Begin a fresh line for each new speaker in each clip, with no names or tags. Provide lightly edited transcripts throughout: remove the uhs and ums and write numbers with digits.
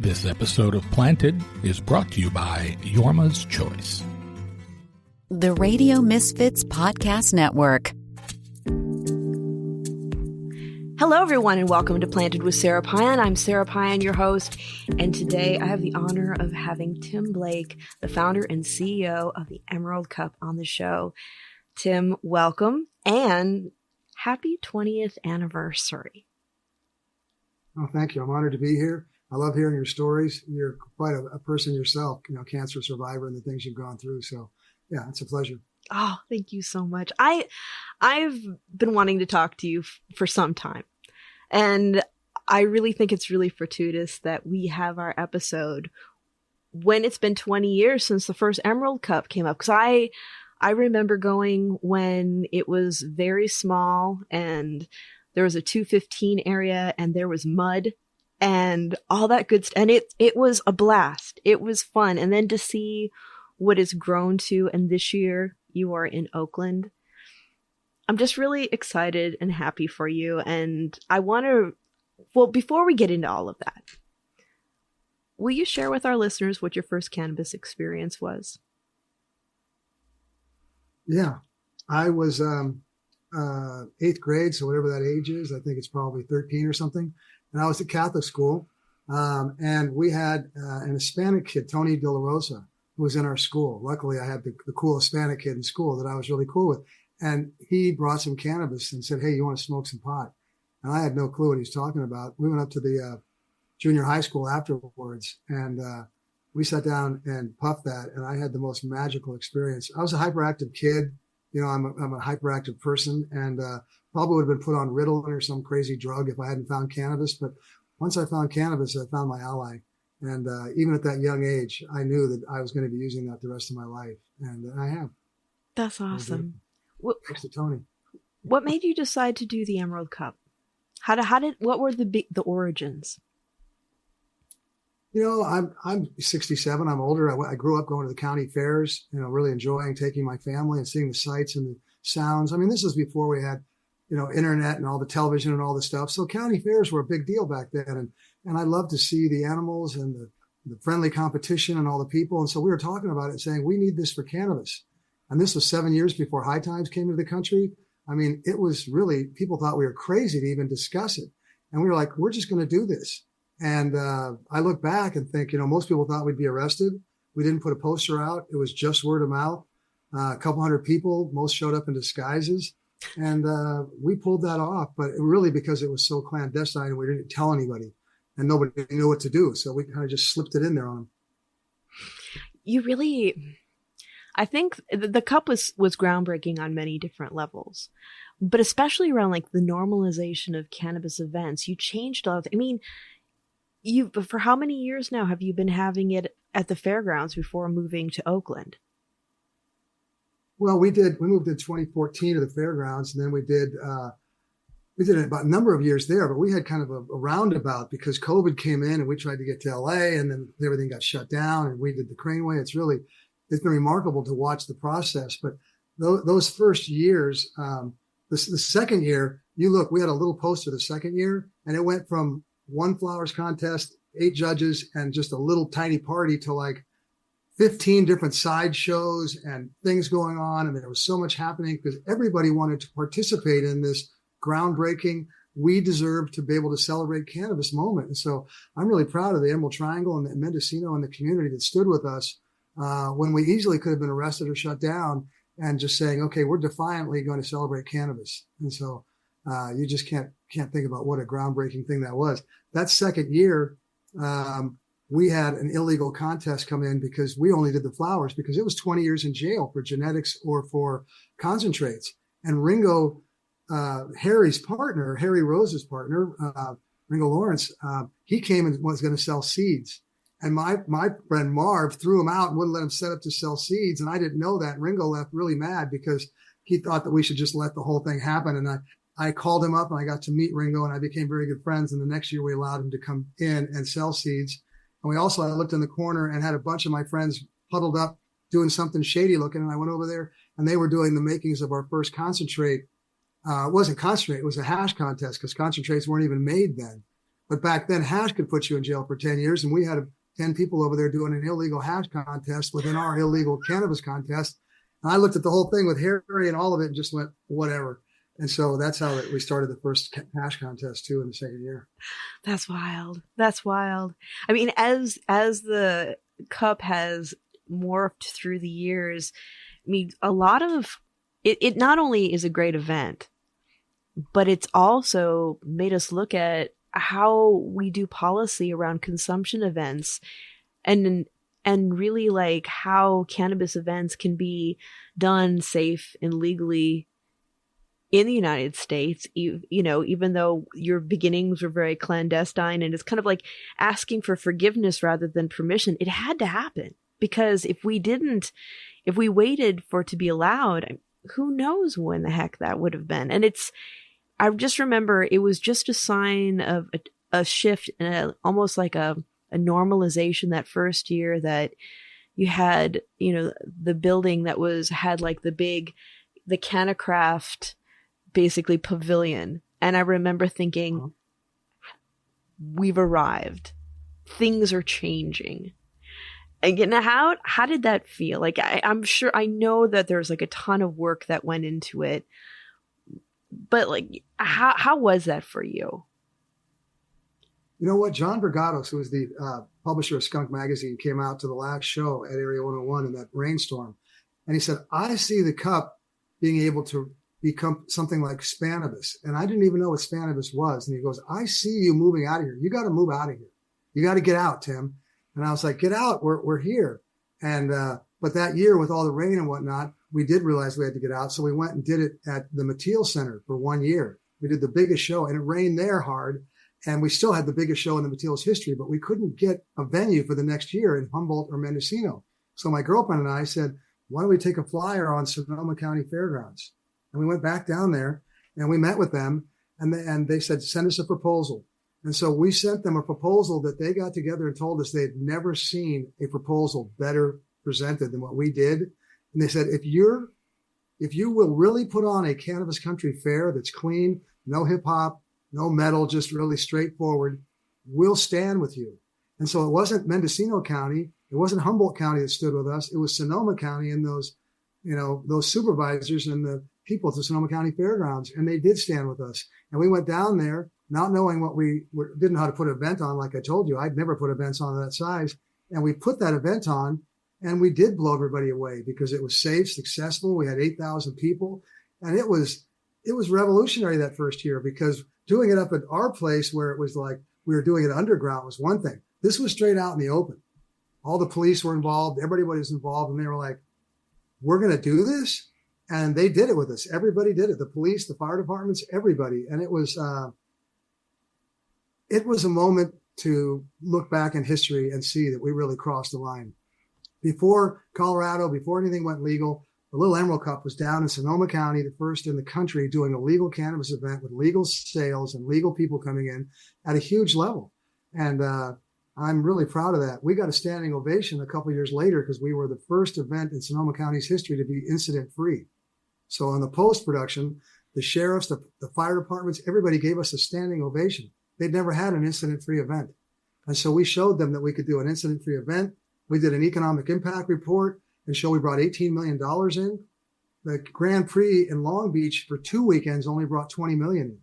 This episode of Planted is brought to you by Yorma's Choice.
The Radio Misfits Podcast Network.
Hello, everyone, and welcome to Planted with Sara Payan. I'm Sara Payan, your host, and today I have the honor of having Tim Blake, the founder and CEO of the Emerald Cup, on the show. Tim, welcome, and happy 20th anniversary.
Oh, thank you. I'm honored to be here. I love hearing your stories. You're quite a person yourself, cancer survivor and the things you've gone through. So, yeah, it's a pleasure.
Oh, thank you so much. I've been wanting to talk to you for some time, and I really think it's really fortuitous that we have our episode when it's been 20 years since the first Emerald Cup came up. Because I remember going when it was very small and there was a 215 area and there was mud and all that good stuff. And it was a blast. It was fun. And then to see what it's grown to, and this year you are in Oakland. I'm just really excited and happy for you. And I want to, before we get into all of that, will you share with our listeners what your first cannabis experience was?
Yeah, I was 8th grade, so whatever that age is, I think it's probably 13 or something. And I was at Catholic school, and we had an Hispanic kid, Tony De La Rosa, who was in our school. Luckily, I had the cool Hispanic kid in school that I was really cool with. And he brought some cannabis and said, "Hey, you want to smoke some pot?" And I had no clue what he was talking about. We went up to the junior high school afterwards, and we sat down and puffed that, and I had the most magical experience. I was a hyperactive kid. I'm a hyperactive person, and probably would have been put on Ritalin or some crazy drug if I hadn't found cannabis. But once I found cannabis, I found my ally. And even at that young age, I knew that I was going to be using that the rest of my life. And I have.
That's awesome.
Thanks to Tony.
What made you decide to do the Emerald Cup? What were the origins?
I'm 67. I'm older. I grew up going to the county fairs, really enjoying taking my family and seeing the sights and the sounds. I mean, this is before we had, internet and all the television and all the stuff. So county fairs were a big deal back then. And I loved to see the animals and the friendly competition and all the people. And so we were talking about it, saying, we need this for cannabis. And this was 7 years before High Times came into the country. I mean, it was really, people thought we were crazy to even discuss it. And we were like, we're just going to do this. And I look back and think, most people thought we'd be arrested. We didn't put a poster out. It was just word of mouth. A couple hundred people, most showed up in disguises. And we pulled that off, but really because it was so clandestine and we didn't tell anybody and nobody knew what to do. So we kind of just slipped it in there on them. I think the cup was groundbreaking on many different levels, but especially around like the normalization of cannabis events. You changed a lot. I mean, for how many years now have you been having it at the fairgrounds before moving to Oakland? Well, we moved in 2014 to the fairgrounds, and then we did it about a number of years there, but we had kind of a roundabout because COVID came in and we tried to get to LA and then everything got shut down and we did the Craneway. It's been remarkable to watch the process. But those first years, the second year, we had a little poster the second year and it went from one flowers contest, 8 judges, and just a little tiny party to like 15 different side shows and things going on. And there was so much happening because everybody wanted to participate in this groundbreaking, we deserve to be able to celebrate cannabis moment. And so I'm really proud of the Emerald Triangle and the Mendocino and the community that stood with us when we easily could have been arrested or shut down and just saying, okay, we're defiantly going to celebrate cannabis. And so you just can't think about what a groundbreaking thing that was. That second year, we had an illegal contest come in because we only did the flowers because it was 20 years in jail for genetics or for concentrates. And Ringo, Harry Rose's partner, Ringo Lawrence, he came and was going to sell seeds. And my friend Marv threw him out and wouldn't let him set up to sell seeds. And I didn't know that. And Ringo left really mad because he thought that we should just let the whole thing happen. And I called him up and I got to meet Ringo and I became very good friends. And the next year we allowed him to come in and sell seeds. And I looked in the corner and had a bunch of my friends huddled up doing something shady looking. And I went over there and they were doing the makings of our first concentrate. It wasn't concentrate. It was a hash contest because concentrates weren't even made then.
But back then, hash could put you in jail for 10 years. And we had 10 people over there doing an illegal hash contest within our illegal cannabis contest. And I looked at the whole thing with Harry and all of it and just went, whatever. And so that's how we started the first hash contest too in the second year.
That's wild. That's wild. I mean, as the cup has morphed through the years, I mean, a lot of it not only is a great event, but it's also made us look at how we do policy around consumption events and really like how cannabis events can be done safe and legally in the United States, you know, even though your beginnings were very clandestine, and it's kind of like asking for forgiveness rather than permission. It had to happen, because if we waited for it to be allowed, who knows when the heck that would have been. And I just remember it was just a sign of a shift and almost like a normalization that first year, that you had, you know, the building that had like the Canacraft basically pavilion. And I remember thinking, we've arrived. Things are changing. Again, how did that feel? Like, I'm sure, I know that there's like a ton of work that went into it, but like, how was that for you?
You know what? John Bergados, who was the publisher of Skunk Magazine, came out to the last show at Area 101 in that rainstorm. And he said, I see the cup being able to become something like Spanibus. And I didn't even know what Spanibus was. And he goes, I see you moving out of here. You got to move out of here. You got to get out, Tim. And I was like, get out. We're here. And, but that year with all the rain and whatnot, we did realize we had to get out. So we went and did it at the Mateel Center for 1 year. We did the biggest show, and it rained there hard. And we still had the biggest show in the Mateel's history, but we couldn't get a venue for the next year in Humboldt or Mendocino. So my girlfriend and I said, why don't we take a flyer on Sonoma County Fairgrounds? And we went back down there and we met with them, and they said, send us a proposal. And so we sent them a proposal that they got together and told us they had never seen a proposal better presented than what we did. And they said, if you will really put on a cannabis country fair that's clean, no hip hop, no metal, just really straightforward, we'll stand with you. And so it wasn't Mendocino County, it wasn't Humboldt County that stood with us, it was Sonoma County and those supervisors and the people at the Sonoma County Fairgrounds, and they did stand with us. And we went down there not knowing what didn't know how to put an event on. Like I told you, I'd never put events on that size. And we put that event on, and we did blow everybody away because it was safe, successful. We had 8,000 people, and it was revolutionary that first year, because doing it up at our place where it was like we were doing it underground was one thing. This was straight out in the open. All the police were involved. Everybody was involved. And they were like, we're going to do this. And they did it with us. Everybody did it. The police, the fire departments, everybody. And it was a moment to look back in history and see that we really crossed the line. Before Colorado, before anything went legal, the Little Emerald Cup was down in Sonoma County, the first in the country, doing a legal cannabis event with legal sales and legal people coming in at a huge level. And I'm really proud of that. We got a standing ovation a couple of years later because we were the first event in Sonoma County's history to be incident-free. So on the post-production, the sheriffs, the fire departments, everybody gave us a standing ovation. They'd never had an incident-free event. And so we showed them that we could do an incident-free event. We did an economic impact report and showed we brought $18 million in. The Grand Prix in Long Beach for 2 weekends only brought $20 million in.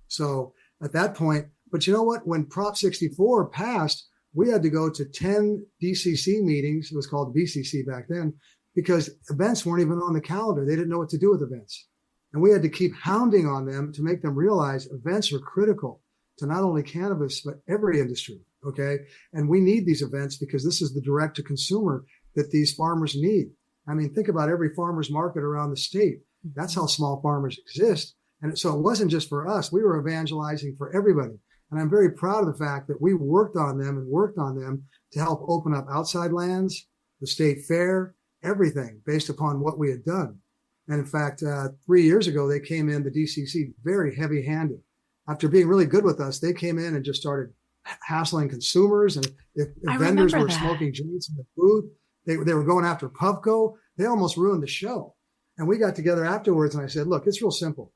So at that point, but you know what? When Prop 64 passed, we had to go to 10 DCC meetings. It was called BCC back then, because events weren't even on the calendar. They didn't know what to do with events. And we had to keep hounding on them to make them realize events are critical to not only cannabis, but every industry. Okay. And we need these events because this is the direct to consumer that these farmers need. I mean, think about every farmer's market around the state. That's how small farmers exist. And so it wasn't just for us. We were evangelizing for everybody. And I'm very proud of the fact that we worked on them to help open up outside lands, the state fair, everything based upon what we had done. And in fact, 3 years ago, they came in, the DCC, very heavy handed. After being really good with us, they came in and just started hassling consumers. And if vendors were smoking joints in the booth, they were going after Puffco. They almost ruined the show. And we got together afterwards and I said, look, it's real simple.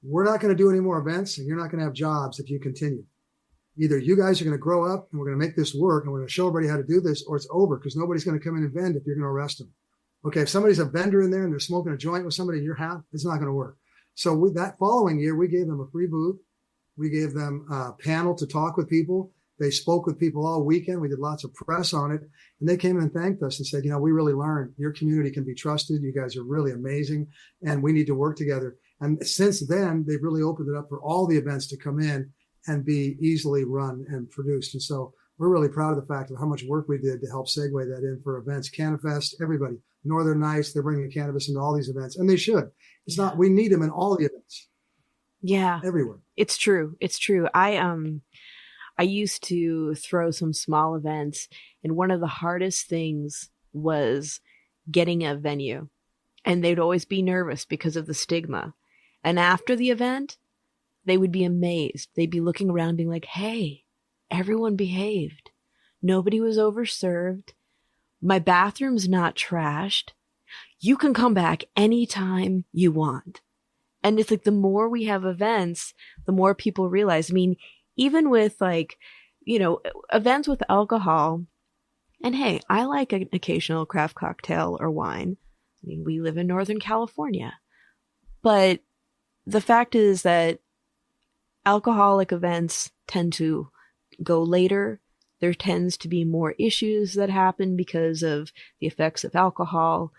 We're not going to do any more events and you're not going to have jobs if you continue. either you guys are going to grow up and we're going to make this work and we're going to show everybody how to do this, or it's over because nobody's going to come in and vend if you're going to arrest them. Okay, if somebody's a vendor in there and they're smoking a joint with somebody in your house, it's not going to work. So that following year, we gave them a free booth. We gave them a panel to talk with people. They spoke with people all weekend. We did lots of press on it. And they came in and thanked us and said, we really learned your community can be trusted. You guys are really amazing. And we need to work together. And since then, they've really opened it up for all the events to come in and be easily run and produced. And so we're really proud of the fact of how much work we did to help segue that in for events. CannaFest, everybody, Northern Nights, they're bringing cannabis into all these events. And they should. It's not, we need them in all the events.
Yeah.
Everywhere.
It's true. It's true. I used to throw some small events, and one of the hardest things was getting a venue. And they'd always be nervous because of the stigma. And after the event, they would be amazed. They'd be looking around being like, hey, everyone behaved. Nobody was overserved. My bathroom's not trashed. You can come back anytime you want. And it's like the more we have events, the more people realize. I mean, even with events with alcohol, and hey, I like an occasional craft cocktail or wine. I mean, we live in Northern California. But the fact is that alcoholic events tend to go later. There tends to be more issues that happen because of the effects of alcohol.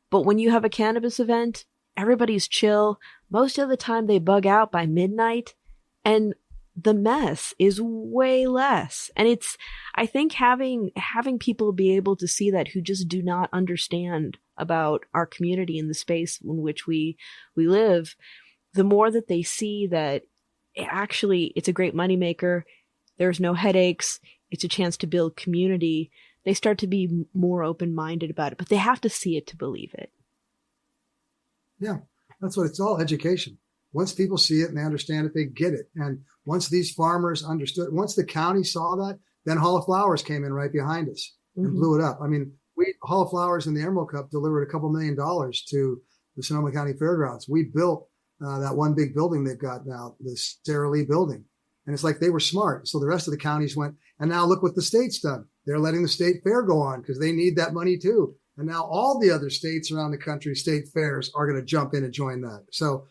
But when you have a cannabis event, everybody's chill. Most of the time they bug out by midnight, and the mess is way less. And I think having people be able to see that who just do not understand about our community and the space in which we live, the more that they see that it's a great moneymaker, there's no headaches, it's a chance to build community, they start to be more open-minded about it. But they have to see it to believe it.
Yeah, that's what it's all, education. Once people see it and they understand it, they get it. And once these farmers understood, once the county saw that, then Hall of Flowers came in right behind us and blew it up. I mean, Hall of Flowers and the Emerald Cup delivered a couple $1 million to the Sonoma County Fairgrounds. We built that one big building they've got now, the Sara Lee building. And it's like they were smart. So the rest of the counties went, and now look what the state's done. They're letting the state fair go on because they need that money too. And now all the other states around the country, state fairs, are going to jump in and join that. So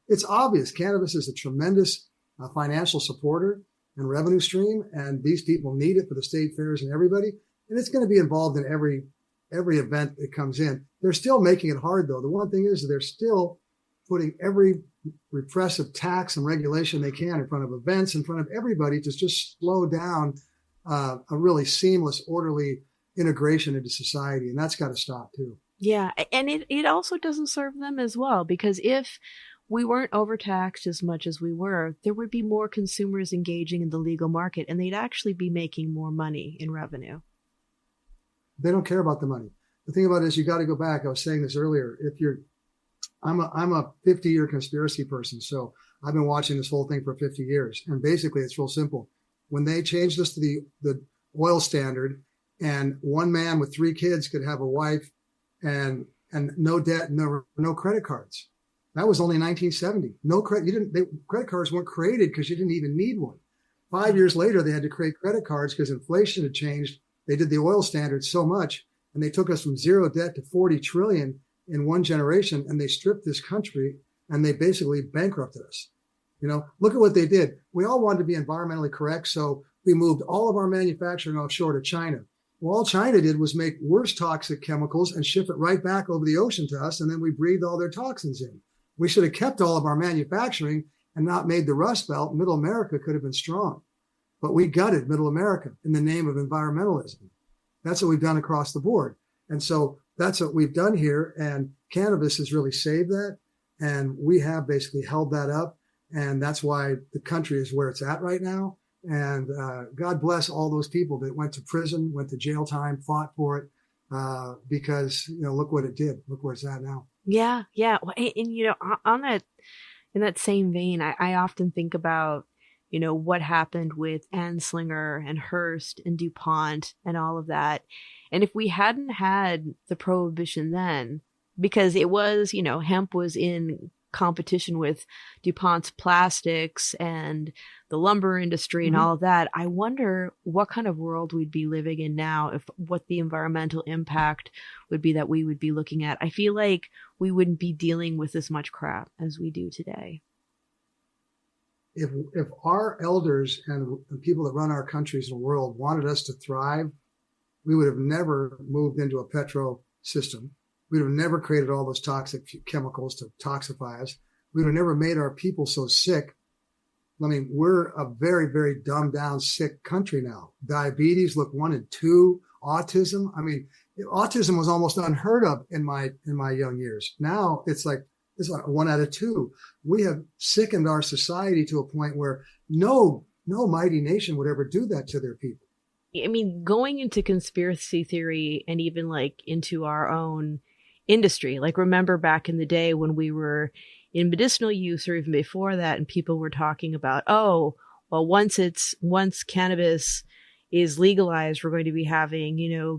it's obvious cannabis is a tremendous financial supporter and revenue stream. And these people need it for the state fairs and everybody. And it's going to be involved in every event that comes in. They're still making it hard, though. The one thing is they're still putting every repressive tax and regulation they can in front of events, in front of everybody, to just slow down a really seamless, orderly integration into society. And that's got to stop too.
Yeah. And it also doesn't serve them as well, because if we weren't overtaxed as much as we were, there would be more consumers engaging in the legal market, and they'd actually be making more money in revenue.
They don't care about the money. The thing about it is you got to go back. I was saying this earlier. I'm a 50-year conspiracy person. So I've been watching this whole thing for 50 years. And basically it's real simple. When they changed us to the oil standard, and one man with 3 kids could have a wife and no debt, no credit cards. That was only 1970. No credit. Credit cards weren't created because you didn't even need one. 5 years later, they had to create credit cards because inflation had changed. They did the oil standard so much, and they took us from zero debt to 40 trillion in one generation, and they stripped this country, and they basically bankrupted us. Look at what they did. We all wanted to be environmentally correct, so we moved all of our manufacturing offshore to China. Well, all China did was make worse toxic chemicals and ship it right back over the ocean to us, and then we breathed all their toxins in. We should have kept all of our manufacturing and not made the Rust Belt. Middle America could have been strong. But we gutted Middle America in the name of environmentalism. That's what we've done across the board. And so that's what we've done here. And cannabis has really saved that. And we have basically held that up. And that's why the country is where it's at right now. And God bless all those people that went to prison, went to jail time, fought for it, because, look what it did. Look where it's at now.
Yeah. Yeah. And on that, in that same vein, I often think about, what happened with Anslinger and Hearst and DuPont and all of that. And if we hadn't had the prohibition then, because it was, hemp was in competition with DuPont's plastics and the lumber industry and
Mhm.
all of that. I wonder what kind of world we'd be living in now, if what the environmental impact would be that we would be looking at. I feel like we wouldn't be dealing with as much crap as we do today.
If our elders and the people that run our countries and the world wanted us to thrive, we would have never moved into a petro system. We would have never created all those toxic chemicals to toxify us. We would have never made our people so sick. I mean, we're a very, very dumbed down, sick country now. Diabetes, look, 1 and 2. Autism. I mean, autism was almost unheard of in my young years. Now it's like 1 out of 2. We have sickened our society to a point where no mighty nation would ever do that to their people.
I mean, going into conspiracy theory and even like into our own industry, like remember back in the day when we were in medicinal use or even before that, and people were talking about, oh, well, once cannabis is legalized, we're going to be having,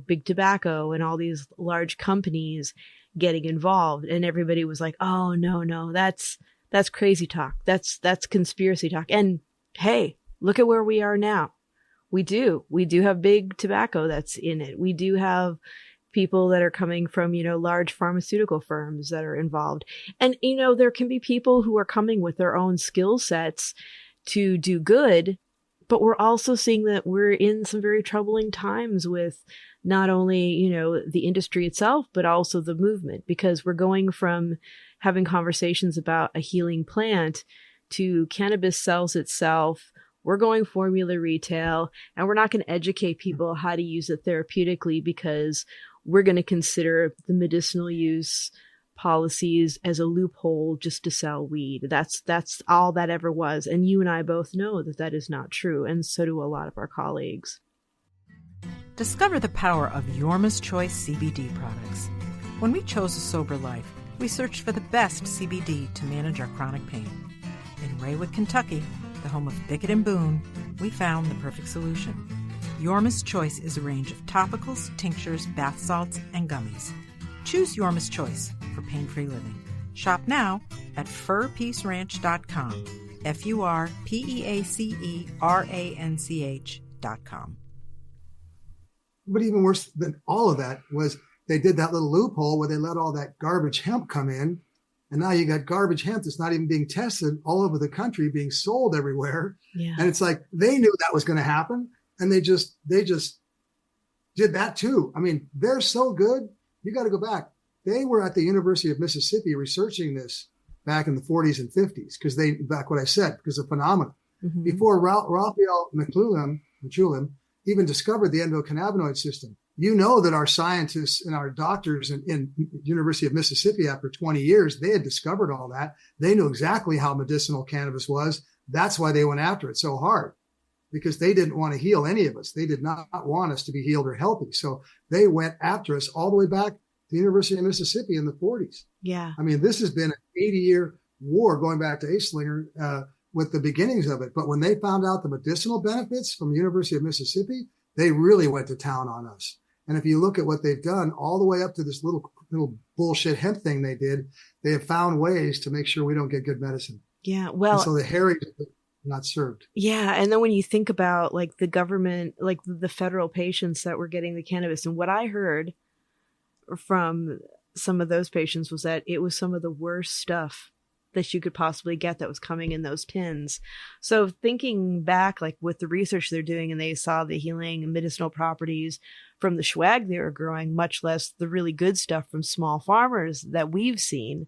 big tobacco and all these large companies getting involved. And everybody was like, oh, no, that's crazy talk. That's conspiracy talk. And hey, look at where we are now. We do have big tobacco that's in it. We do have people that are coming from, large pharmaceutical firms that are involved. And, there can be people who are coming with their own skill sets to do good, but we're also seeing that we're in some very troubling times with not only, the industry itself, but also the movement, because we're going from having conversations about a healing plant to cannabis sells itself. We're going formula retail, and we're not going to educate people how to use it therapeutically because we're going to consider the medicinal use policies as a loophole just to sell weed. That's all that ever was. And you and I both know that that is not true. And so do a lot of our colleagues.
Discover the power of Yorma's Choice CBD products. When we chose a sober life, we searched for the best CBD to manage our chronic pain. In Raywood, Kentucky, the home of Bickett and Boone, we found the perfect solution. Yorma's Choice is a range of topicals, tinctures, bath salts, and gummies. Choose Yorma's Choice for pain-free living. Shop now at furpeaceranch.com. FURPEACERANCH.com.
But even worse than all of that was they did that little loophole where they let all that garbage hemp come in. And now you got garbage hemp that's not even being tested all over the country, being sold everywhere.
Yeah.
And it's like they knew that was going to happen. And they just did that too. I mean, they're so good. You got to go back. They were at the University of Mississippi researching this back in the 40s and 50s because back what I said, because of phenomena.
Mm-hmm.
Before Raphael Mechoulam even discovered the endocannabinoid system. You know that our scientists and our doctors in University of Mississippi, after 20 years, they had discovered all that. They knew exactly how medicinal cannabis was. That's why they went after it so hard, because they didn't want to heal any of us. They did not want us to be healed or healthy. So they went after us all the way back to the University of Mississippi in the 40s.
Yeah.
I mean, this has been an 80-year war going back to Acelinger with the beginnings of it. But when they found out the medicinal benefits from the University of Mississippi, they really went to town on us. And if you look at what they've done all the way up to this little bullshit hemp thing they did, they have found ways to make sure we don't get good medicine.
Yeah. Well,
and so the hairy not served.
Yeah. And then when you think about like the government, like the federal patients that were getting the cannabis, and what I heard from some of those patients was that it was some of the worst stuff that you could possibly get that was coming in those tins. So thinking back, like with the research they're doing, and they saw the healing and medicinal properties from the swag they were growing, much less the really good stuff from small farmers that we've seen,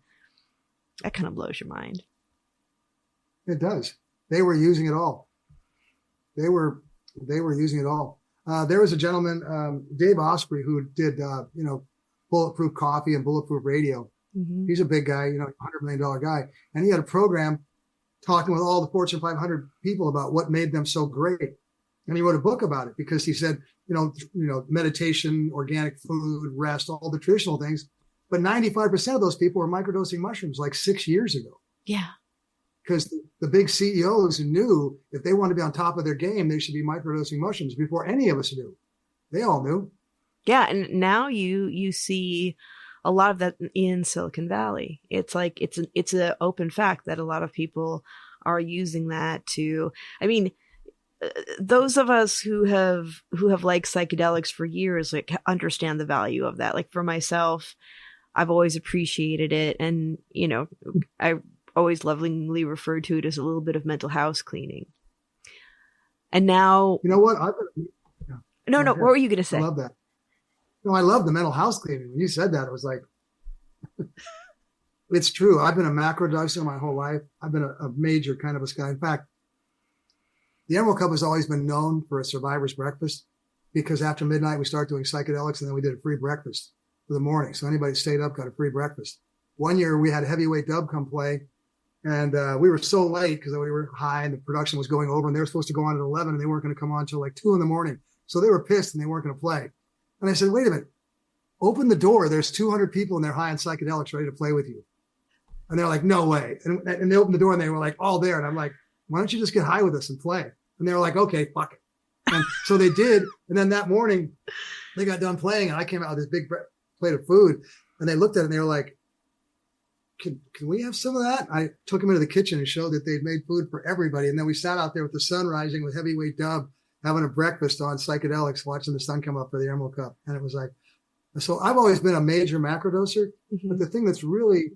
that kind of blows your mind.
It does. They were using it all. They were using it all. There was a gentleman, Dave Osprey, who did, Bulletproof Coffee and Bulletproof Radio.
Mm-hmm.
He's a big guy, $100 million guy. And he had a program talking with all the Fortune 500 people about what made them so great. And he wrote a book about it because he said, meditation, organic food, rest, all the traditional things. But 95% of those people were microdosing mushrooms like 6 years ago.
Yeah.
Because the big CEOs knew if they wanted to be on top of their game, they should be microdosing mushrooms before any of us knew. They all knew.
Yeah. And now you see a lot of that in Silicon Valley. It's like, it's an open fact that a lot of people are using that to, I mean, those of us who have liked psychedelics for years, like, understand the value of that. Like, for myself, I've always appreciated it. And, you know, I always lovingly referred to it as a little bit of mental house cleaning. And now,
You know what?
no, what were you going to say?
I love that. No, I love the mental house cleaning. When you said that, it was like, it's true. I've been a macro doser my whole life. I've been a major cannabis guy. In fact, the Emerald Cup has always been known for a survivor's breakfast, because after midnight, we start doing psychedelics, and then we did a free breakfast for the morning. So anybody stayed up got a free breakfast. One year we had Heavyweight Dub come play, and we were so late because we were high and the production was going over, and they were supposed to go on at 11, and they weren't going to come on until like 2 a.m. So they were pissed and they weren't going to play. And I said, wait a minute, open the door. There's 200 people and they're high on psychedelics ready to play with you. And they're like, no way. And they opened the door and they were like all there. And I'm like, why don't you just get high with us and play? And they were like, okay, fuck it. And so they did. And then that morning they got done playing and I came out with this big plate of food, and they looked at it and they were like, can we have some of that? I took them into the kitchen and showed that they'd made food for everybody. And then we sat out there with the sun rising with Heavyweight Dub, having a breakfast on psychedelics, watching the sun come up for the Emerald Cup. And it was like, so I've always been a major macrodoser, but the thing that's really,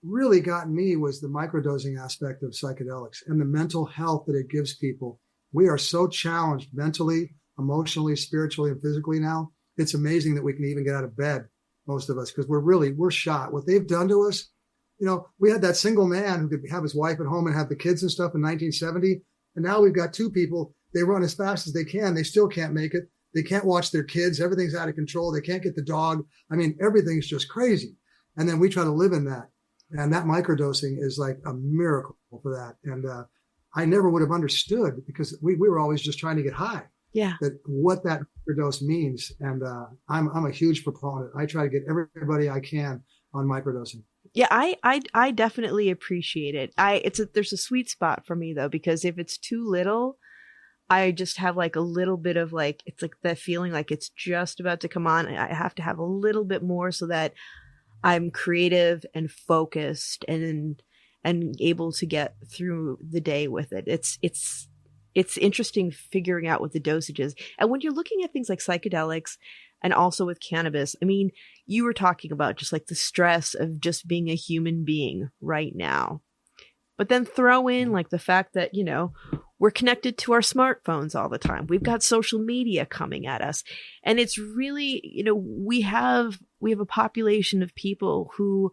really gotten me was the microdosing aspect of psychedelics and the mental health that it gives people. We are so challenged mentally, emotionally, spiritually, and physically now. It's amazing that we can even get out of bed, most of us, because we're shot. What they've done to us, you know, we had that single man who could have his wife at home and have the kids and stuff in 1970. And now we've got 2 people. They run as fast as they can. They still can't make it. They can't watch their kids. Everything's out of control. They can't get the dog. I mean, everything's just crazy. And then we try to live in that. And that microdosing is like a miracle for that. And I never would have understood, because we were always just trying to get high.
Yeah.
That what that microdose means. And I'm a huge proponent. I try to get everybody I can on microdosing.
Yeah, I definitely appreciate it. There's a sweet spot for me though, because if it's too little, I just have like a little bit of like, it's like that feeling like it's just about to come on. I have to have a little bit more so that I'm creative and focused and able to get through the day with it. It's interesting figuring out what the dosage is. And when you're looking at things like psychedelics and also with cannabis, I mean, you were talking about just like the stress of just being a human being right now. But then throw in like the fact that, you know, we're connected to our smartphones all the time. We've got social media coming at us. And it's really, you know, we have a population of people who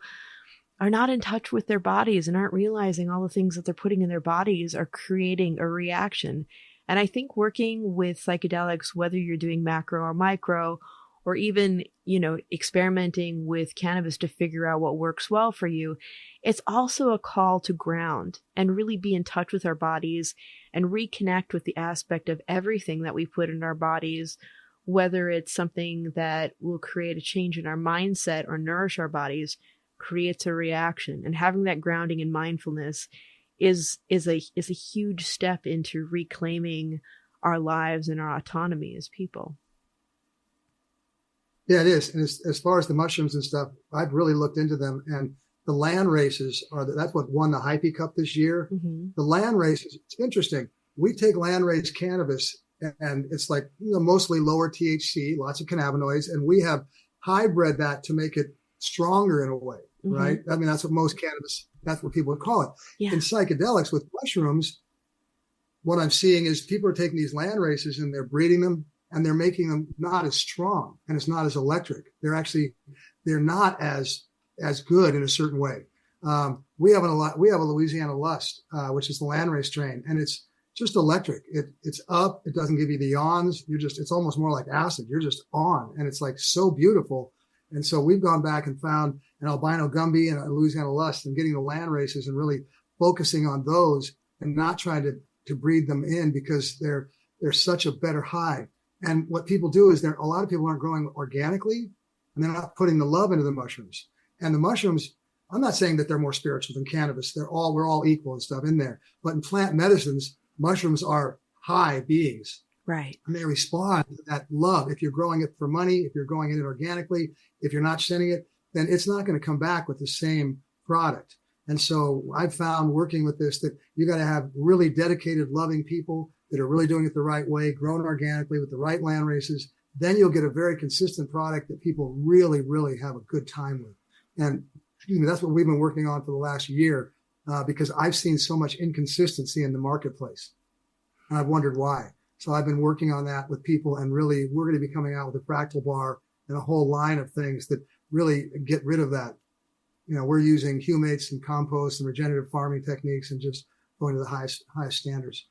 are not in touch with their bodies and aren't realizing all the things that they're putting in their bodies are creating a reaction. And I think working with psychedelics, whether you're doing macro or micro, or even, you know, experimenting with cannabis to figure out what works well for you, it's also a call to ground and really be in touch with our bodies and reconnect with the aspect of everything that we put in our bodies, whether it's something that will create a change in our mindset or nourish our bodies, creates a reaction. And having that grounding in mindfulness is a huge step into reclaiming our lives and our autonomy as people.
Yeah, it is. And as far as the mushrooms and stuff, I've really looked into them, and the land races that's what won the Hypey Cup this year. Mm-hmm. The land races, it's interesting. We take land race cannabis and it's like, you know, mostly lower THC, lots of cannabinoids, and we have hybrid that to make it stronger in a way, mm-hmm. right? I mean, that's what most cannabis, that's what people would call it. Yeah. In psychedelics with mushrooms, what I'm seeing is people are taking these land races and they're breeding them and they're making them not as strong and it's not as electric. They're not as good in a certain way. We have a Louisiana Lust, which is the landrace strain, and it's just electric. It's up. It doesn't give you the yawns. It's almost more like acid. You're just on, and it's like so beautiful. And so we've gone back and found an albino Gumby and a Louisiana Lust and getting the land races and really focusing on those and not trying to breed them in because they're such a better high. And what people do is a lot of people aren't growing organically and they're not putting the love into the mushrooms. And the mushrooms, I'm not saying that they're more spiritual than cannabis. We're all equal and stuff in there. But in plant medicines, mushrooms are high beings.
Right.
And they respond to that love. If you're growing it for money, if you're growing it organically, if you're not sending it, then it's not going to come back with the same product. And so I've found working with this that you got to have really dedicated, loving people that are really doing it the right way, grown organically with the right land races. Then you'll get a very consistent product that people really, really have a good time with. And that's what we've been working on for the last year because I've seen so much inconsistency in the marketplace. And I've wondered why. So I've been working on that with people, and really we're going to be coming out with a fractal bar and a whole line of things that really get rid of that. We're using humates and compost and regenerative farming techniques and just going to the highest standards.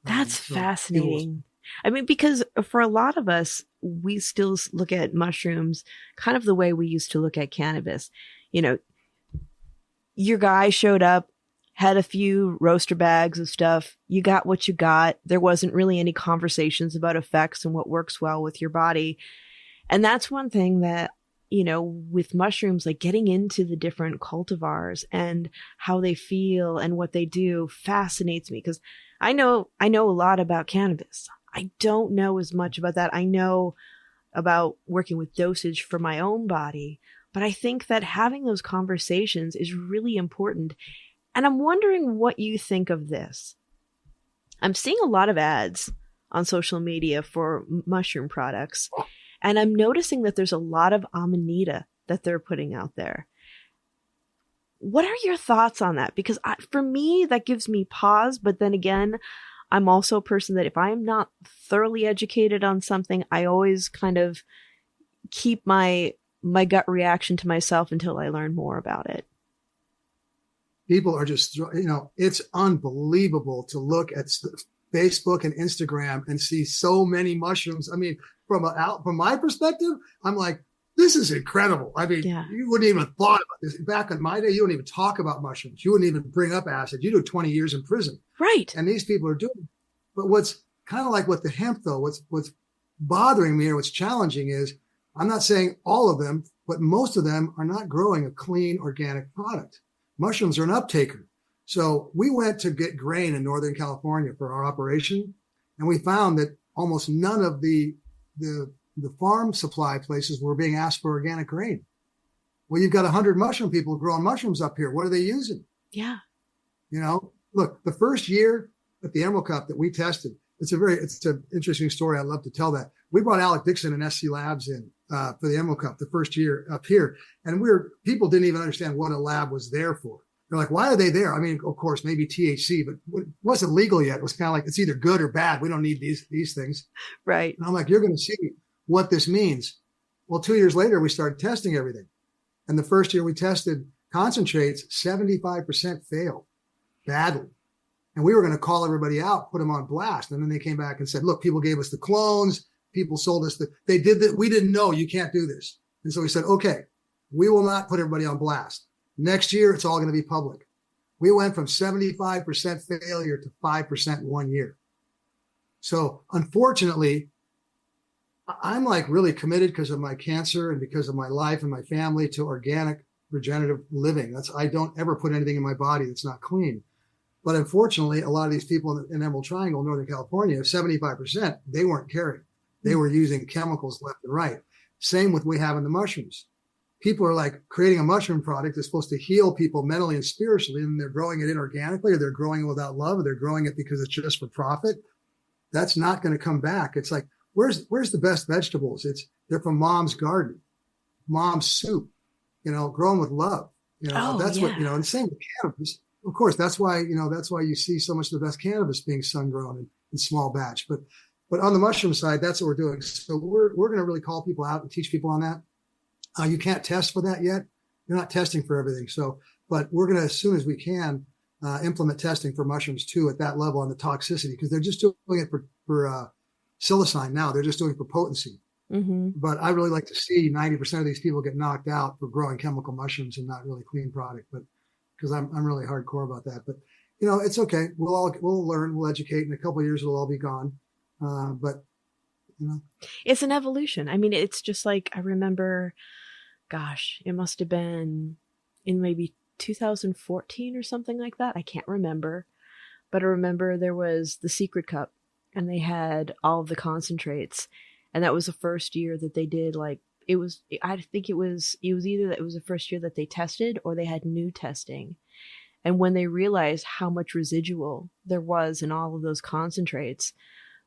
That's fascinating. I mean, because for a lot of us, we still look at mushrooms kind of the way we used to look at cannabis. Your guy showed up, had a few roaster bags of stuff. You got what you got. There wasn't really any conversations about effects and what works well with your body. And that's one thing that, with mushrooms, like getting into the different cultivars and how they feel and what they do fascinates me, because I know a lot about cannabis. I don't know as much about that. I know about working with dosage for my own body, but I think that having those conversations is really important. And I'm wondering what you think of this. I'm seeing a lot of ads on social media for mushroom products, and I'm noticing that there's a lot of amanita that they're putting out there. What are your thoughts on that? Because for me, that gives me pause. But then again, I'm also a person that if I'm not thoroughly educated on something, I always kind of keep my gut reaction to myself until I learn more about it.
People are just, it's unbelievable to look at Facebook and Instagram and see so many mushrooms. I mean, from my perspective, I'm like, this is incredible. I mean, You wouldn't even have thought about this. Back in my day, you don't even talk about mushrooms. You wouldn't even bring up acid. You do 20 years in prison.
Right.
And these people are doing it. But what's kind of like with the hemp, though, what's bothering me or what's challenging is, I'm not saying all of them, but most of them are not growing a clean organic product. Mushrooms are an uptaker. So we went to get grain in Northern California for our operation, and we found that almost none of the farm supply places were being asked for organic grain. Well, you've got 100 mushroom people growing mushrooms up here. What are they using?
Yeah.
Look, the first year at the Emerald Cup that we tested, it's an interesting story. I love to tell that. We brought Alec Dixon and SC Labs in for the Emerald Cup the first year up here. And people didn't even understand what a lab was there for. They're like, why are they there? I mean, of course, maybe THC, but it wasn't legal yet. It was kind of like, it's either good or bad. We don't need these things.
Right.
And I'm like, you're going to see what this means. Well, 2 years later, we started testing everything. And the first year we tested concentrates, 75% failed badly. And we were going to call everybody out, put them on blast. And then they came back and said, look, people gave us the clones. People sold us they did that. We didn't know. You can't do this. And so we said, okay, we will not put everybody on blast. Next year, it's all going to be public. We went from 75% failure to 5% in 1 year. So unfortunately, I'm like really committed because of my cancer and because of my life and my family to organic regenerative living. I don't ever put anything in my body that's not clean. But unfortunately, a lot of these people in Emerald Triangle, Northern California, 75%, they weren't caring. They were using chemicals left and right. Same with we have in the mushrooms. People are like creating a mushroom product that's supposed to heal people mentally and spiritually, and they're growing it inorganically, or they're growing it without love, or they're growing it because it's just for profit. That's not going to come back. It's like, where's the best vegetables? They're from mom's garden, mom's soup, grown with love. And same with cannabis. Of course, that's why you see so much of the best cannabis being sun grown in small batch. But on the mushroom side, that's what we're doing. So we're going to really call people out and teach people on that. You can't test for that yet. You're not testing for everything. But we're going to, as soon as we can, implement testing for mushrooms too at that level on the toxicity, because they're just doing it for psilocybin now. They're just doing it for potency. Mm-hmm. But I really like to see 90% of these people get knocked out for growing chemical mushrooms and not really clean product. But because I'm really hardcore about that. But it's okay. We'll learn. We'll educate. In a couple of years, it'll all be gone. But
it's an evolution. I mean, it's just like, I remember, it must have been in maybe 2014 or something like that. I can't remember, but I remember there was the Secret Cup and they had all of the concentrates. And that was the first year that they did like I think it was either that it was the first year that they tested or they had new testing. And when they realized how much residual there was in all of those concentrates,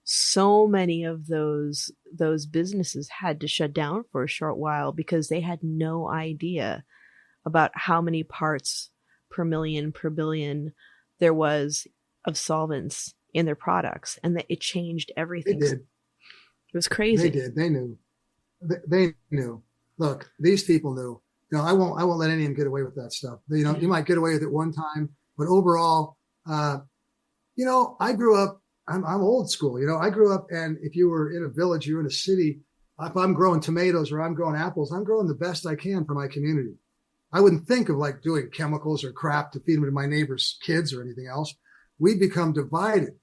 so many of those businesses had to shut down for a short while because they had no idea about how many parts per million, per billion there was of solvents in their products, and that it changed everything.
They did.
It was crazy.
They did. They knew. They knew. Look, these people knew. I won't let any of them get away with that stuff. You might get away with it one time, but overall, I grew up. I'm old school. I grew up, and if you were in a village, you're in a city. If I'm growing tomatoes or I'm growing apples, I'm growing the best I can for my community. I wouldn't think of like doing chemicals or crap to feed them to my neighbors' kids or anything else. We become divided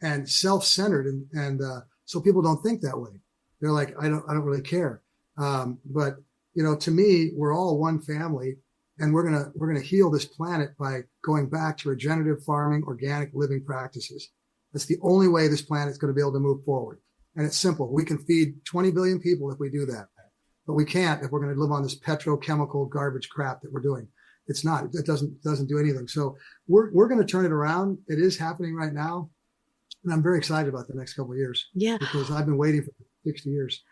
and self-centered, and so people don't think that way. They're like, I don't really care. But to me, we're all one family, and we're gonna heal this planet by going back to regenerative farming, organic living practices. That's the only way this planet's going to be able to move forward. And it's simple. We can feed 20 billion people if we do that. But we can't if we're going to live on this petrochemical garbage crap that we're doing. It's not. It doesn't do anything. So we're going to turn it around. It is happening right now. And I'm very excited about the next couple of years.
Yeah.
Because I've been waiting for 60 years.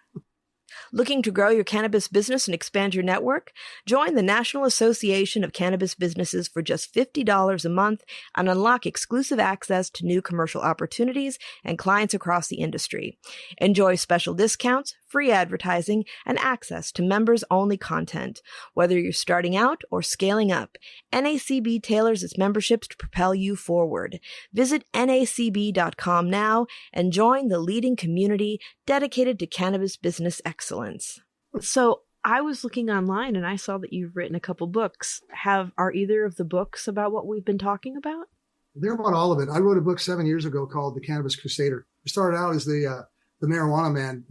Looking to grow your cannabis business and expand your network? Join the National Association of Cannabis Businesses for just $50 a month and unlock exclusive access to new commercial opportunities and clients across the industry. Enjoy special discounts, free advertising, and access to members-only content. Whether you're starting out or scaling up, NACB tailors its memberships to propel you forward. Visit nacb.com now and join the leading community dedicated to cannabis business excellence. So I was looking online and I saw that you've written a couple books. Are either of the books about what we've been talking about?
They're about all of it. I wrote a book 7 years ago called The Cannabis Crusader. I started out as the marijuana man,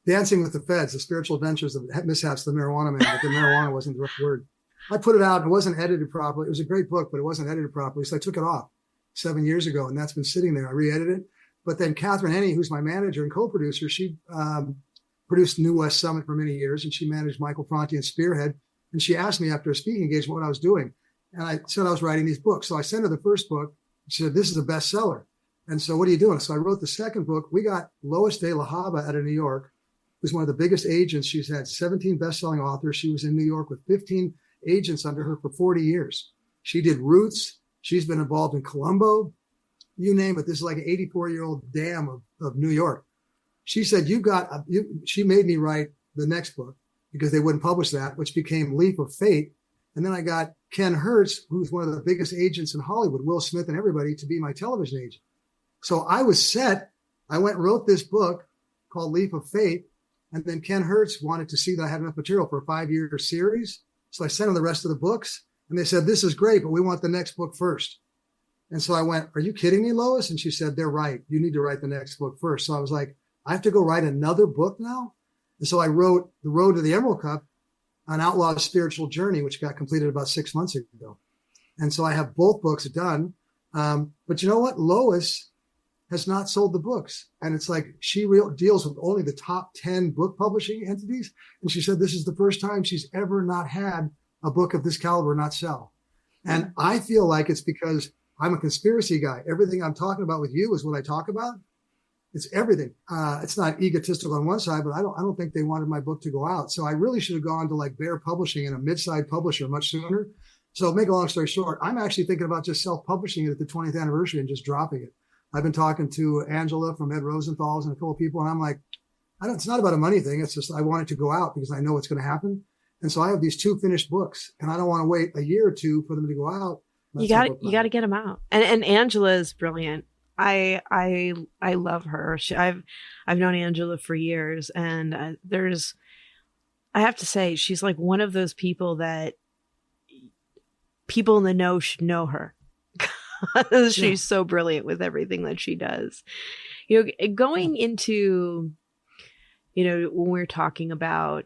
dancing with the feds, the spiritual adventures of mishaps of the marijuana man, but the marijuana wasn't the right word. I put it out. It wasn't edited properly. It was a great book, but it wasn't edited properly. So I took it off 7 years ago, and that's been sitting there. I re-edited it. But then Catherine Henney, who's my manager and co-producer, she produced New West Summit for many years, and she managed Michael Franti and Spearhead. And she asked me after a speaking engagement what I was doing. And I said I was writing these books. So I sent her the first book. She said, this is a bestseller. And so what are you doing? So I wrote the second book. We got Lois de la Haba out of New York, who's one of the biggest agents. She's had 17 best-selling authors. She was in New York with 15 agents under her for 40 years. She did Roots. She's been involved in Colombo. You name it. This is like an 84-year-old dam of New York. She said, she made me write the next book because they wouldn't publish that, which became Leap of Fate. And then I got Ken Hertz, who's one of the biggest agents in Hollywood, Will Smith and everybody, to be my television agent. So I was set. I went and wrote this book called Leap of Fate. And then Ken Hertz wanted to see that I had enough material for a 5-year series. So I sent him the rest of the books. And they said, this is great, but we want the next book first. And so I went, are you kidding me, Lois? And she said, they're right. You need to write the next book first. So I was like, I have to go write another book now? And so I wrote The Road to the Emerald Cup, an outlaw's spiritual journey, which got completed about 6 months ago. And so I have both books done. But you know what? Lois has not sold the books. And it's like she deals with only the top 10 book publishing entities. And she said this is the first time she's ever not had a book of this caliber not sell. And I feel like it's because I'm a conspiracy guy. Everything I'm talking about with you is what I talk about. It's everything. It's not egotistical on one side, but I don't think they wanted my book to go out. So I really should have gone to like Bear Publishing and a mid-side publisher much sooner. So make a long story short, I'm actually thinking about just self-publishing it at the 20th anniversary and just dropping it. I've been talking to Angela from Ed Rosenthal's and a couple of people, and I'm like, it's not about a money thing. It's just I want it to go out because I know it's going to happen. And so I have these 2 finished books, and I don't want to wait a year or 2 for them to go out.
You got to get them out. And Angela is brilliant. I love her. I've known Angela for years, and I have to say, she's like one of those people that people in the know should know her. She's so brilliant with everything that she does. Going into, when we're talking about,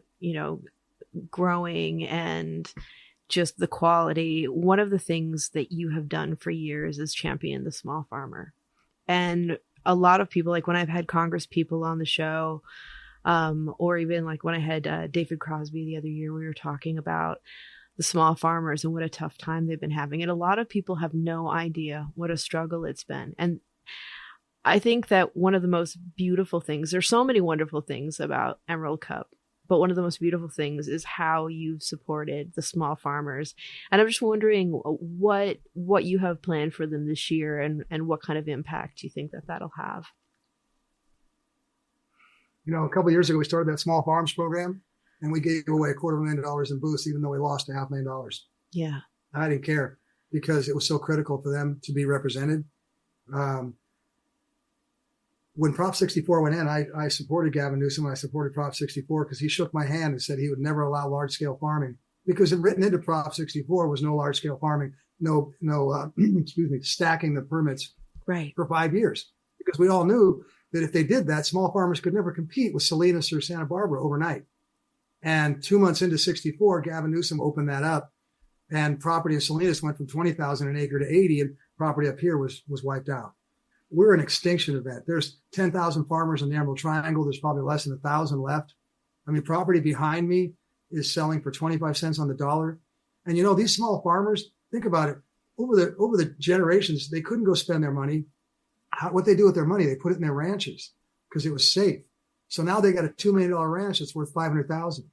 growing and just the quality, one of the things that you have done for years is champion the small farmer. And a lot of people, like when I've had Congress people on the show, Or even like when I had David Crosby the other year, we were talking about the small farmers and what a tough time they've been having. And a lot of people have no idea what a struggle it's been. And I think that one of the most beautiful things, there's so many wonderful things about Emerald Cup, but one of the most beautiful things is how you've supported the small farmers. And I'm just wondering what you have planned for them this year and what kind of impact you think that that'll have.
You know, a couple of years ago, we started that small farms program, and we gave away $250,000 in booths, even though we lost $500,000.
Yeah.
I didn't care because it was so critical for them to be represented. When Prop 64 went in, I supported Gavin Newsom. I supported Prop 64 because he shook my hand and said he would never allow large-scale farming, because written into Prop 64 was no large-scale farming, no stacking the permits for 5 years, because we all knew that if they did that, small farmers could never compete with Salinas or Santa Barbara overnight. And 2 months into 64, Gavin Newsom opened that up, and property in Salinas went from 20,000 an acre to 80, and property up here was wiped out. We're an extinction event. There's 10,000 farmers in the Emerald Triangle. There's probably less than 1,000 left. I mean, property behind me is selling for 25 cents on the dollar. And you know, these small farmers, think about it, over the generations, they couldn't go spend their money. What they do with their money, they put it in their ranches because it was safe. So now they got a $2 million ranch that's worth $500,000.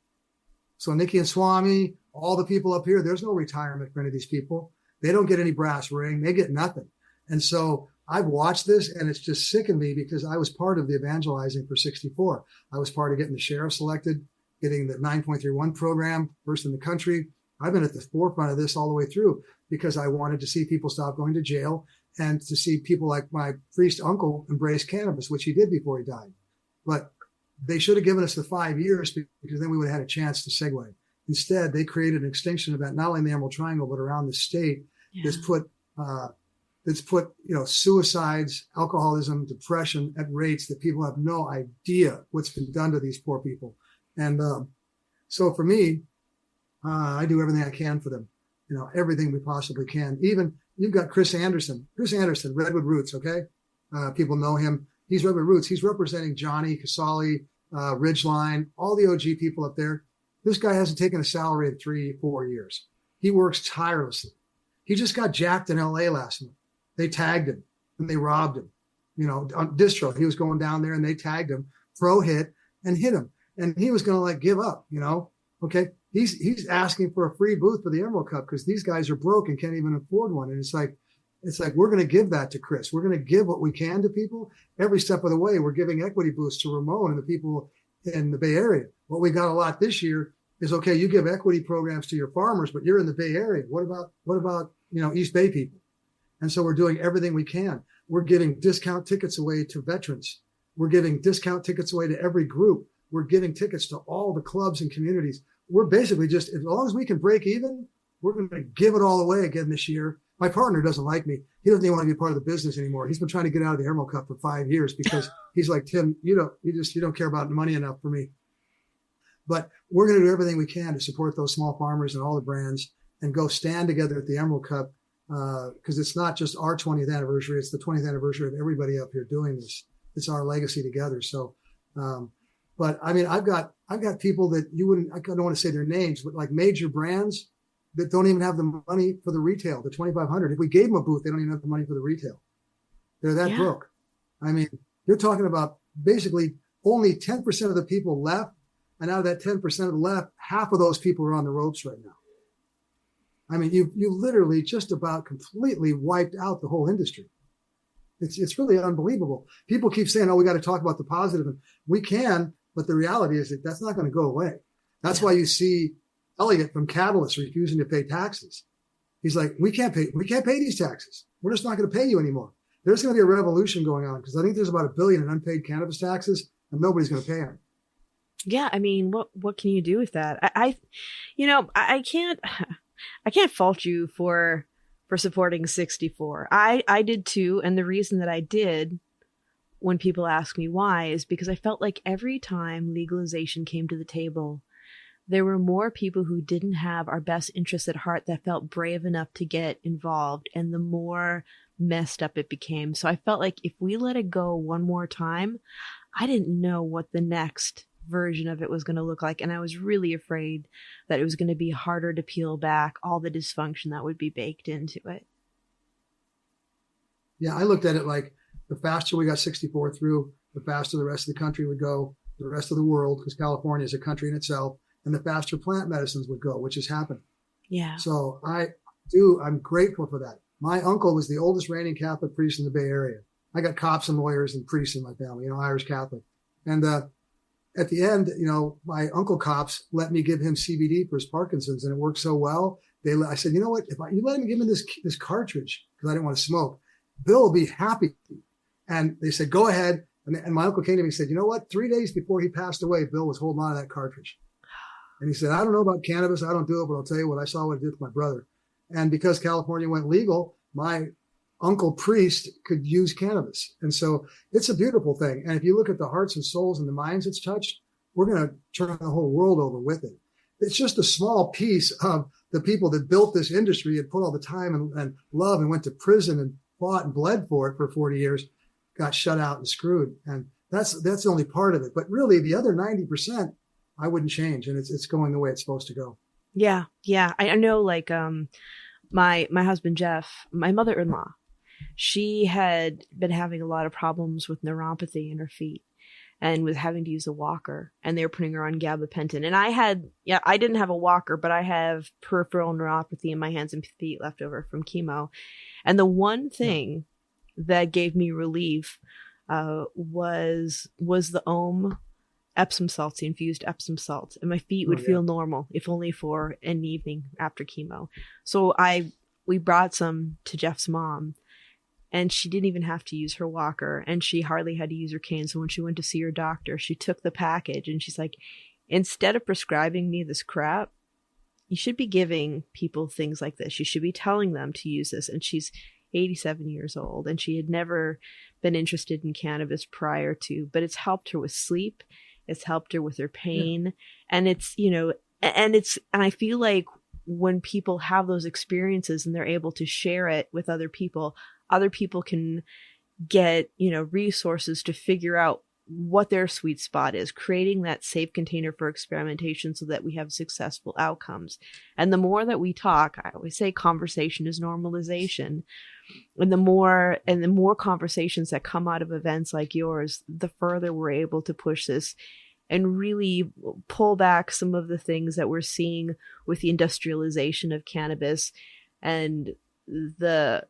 So Nikki and Swami, all the people up here, there's no retirement for any of these people. They don't get any brass ring. They get nothing. And so I've watched this, and it's just sickened me because I was part of the evangelizing for 64. I was part of getting the sheriff selected, getting the 9.31 program, first in the country. I've been at the forefront of this all the way through because I wanted to see people stop going to jail and to see people like my priest uncle embrace cannabis, which he did before he died. But they should have given us the 5 years because then we would have had a chance to segue. Instead, they created an extinction event, not only in the Emerald Triangle, but around the state. That's put, suicides, alcoholism, depression at rates that people have no idea what's been done to these poor people. And so for me, I do everything I can for them, everything we possibly can. Even you've got Chris Anderson, Redwood Roots, okay? People know him. He's Redwood Roots. He's representing Johnny, Casali, Ridgeline, all the OG people up there. This guy hasn't taken a salary in 3-4 years. He works tirelessly. He just got jacked in LA last month. They tagged him and they robbed him. On distro, he was going down there and they tagged him, pro hit and hit him. And he was going to give up, okay. He's asking for a free booth for the Emerald Cup because these guys are broke and can't even afford one. And it's like, we're going to give that to Chris. We're going to give what we can to people every step of the way. We're giving equity boosts to Ramon and the people in the Bay Area. What we got a lot this year is, okay, you give equity programs to your farmers, but you're in the Bay Area. What about East Bay people? And so we're doing everything we can. We're giving discount tickets away to veterans. We're giving discount tickets away to every group. We're giving tickets to all the clubs and communities. We're basically just, as long as we can break even, we're going to give it all away again this year. My partner doesn't like me. He doesn't even want to be part of the business anymore. He's been trying to get out of the Emerald Cup for 5 years because he's like, Tim, you don't care about money enough for me. But we're going to do everything we can to support those small farmers and all the brands and go stand together at the Emerald Cup. Because it's not just our 20th anniversary, it's the 20th anniversary of everybody up here doing this. It's our legacy together. So, but I mean, I've got people that I don't want to say their names, but like major brands that don't even have the money for the retail, the 2,500. If we gave them a booth, they don't even have the money for the retail. They're that broke. I mean, you're talking about basically only 10% of the people left. And out of that 10% left, half of those people are on the ropes right now. I mean, you literally just about completely wiped out the whole industry. It's really unbelievable. People keep saying, "Oh, we got to talk about the positive," and we can, but the reality is that that's not going to go away. That's why you see Elliott from Catalyst refusing to pay taxes. He's like, "We can't pay these taxes. We're just not going to pay you anymore." There's going to be a revolution going on because I think there's about $1 billion in unpaid cannabis taxes, and nobody's going to pay them.
Yeah, I mean, what can you do with that? I can't fault you for supporting 64. I did too. And the reason that I did, when people ask me why, is because I felt like every time legalization came to the table, there were more people who didn't have our best interests at heart that felt brave enough to get involved. And the more messed up it became. So I felt like if we let it go one more time, I didn't know what the next version of it was going to look like. And I was really afraid that it was going to be harder to peel back all the dysfunction that would be baked into it.
Yeah, I looked at it like the faster we got 64 through, the faster the rest of the country would go, the rest of the world, because California is a country in itself, and the faster plant medicines would go, which is happening.
Yeah.
So I'm grateful for that. My uncle was the oldest reigning Catholic priest in the Bay Area. I got cops and lawyers and priests in my family, Irish Catholic. And at the end, my uncle cops let me give him CBD for his Parkinson's, and it worked so well. I said, you know what? If you let him give me this cartridge, because I didn't want to smoke, Bill will be happy. And they said, go ahead. And my uncle came to me and said, you know what? 3 days before he passed away, Bill was holding on to that cartridge. And he said, I don't know about cannabis. I don't do it, but I'll tell you what I saw what it did to my brother. And because California went legal, my uncle priest could use cannabis. And so it's a beautiful thing. And if you look at the hearts and souls and the minds it's touched, we're going to turn the whole world over with it. It's just a small piece of the people that built this industry and put all the time and love and went to prison and fought and bled for it for 40 years, got shut out and screwed. And that's only part of it. But really the other 90%, I wouldn't change. And it's going the way it's supposed to go.
Yeah. Yeah. I know, like, my husband, Jeff, my mother-in-law, she had been having a lot of problems with neuropathy in her feet and was having to use a walker, and they were putting her on gabapentin. And I didn't have a walker, but I have peripheral neuropathy in my hands and feet left over from chemo. And the one thing that gave me relief was the Om Epsom salts, the infused Epsom salts, and my feet would feel normal, if only for an evening after chemo. So we brought some to Jeff's mom, and she didn't even have to use her walker, and she hardly had to use her cane. So when she went to see her doctor, she took the package and she's like, instead of prescribing me this crap, you should be giving people things like this. You should be telling them to use this. And she's 87 years old, and she had never been interested in cannabis prior to, but it's helped her with sleep. It's helped her with her pain. And it's, and I feel like when people have those experiences and they're able to share it with other people can get, resources to figure out what their sweet spot is, creating that safe container for experimentation so that we have successful outcomes. And the more that we talk, I always say conversation is normalization. And the more conversations that come out of events like yours, the further we're able to push this and really pull back some of the things that we're seeing with the industrialization of cannabis and the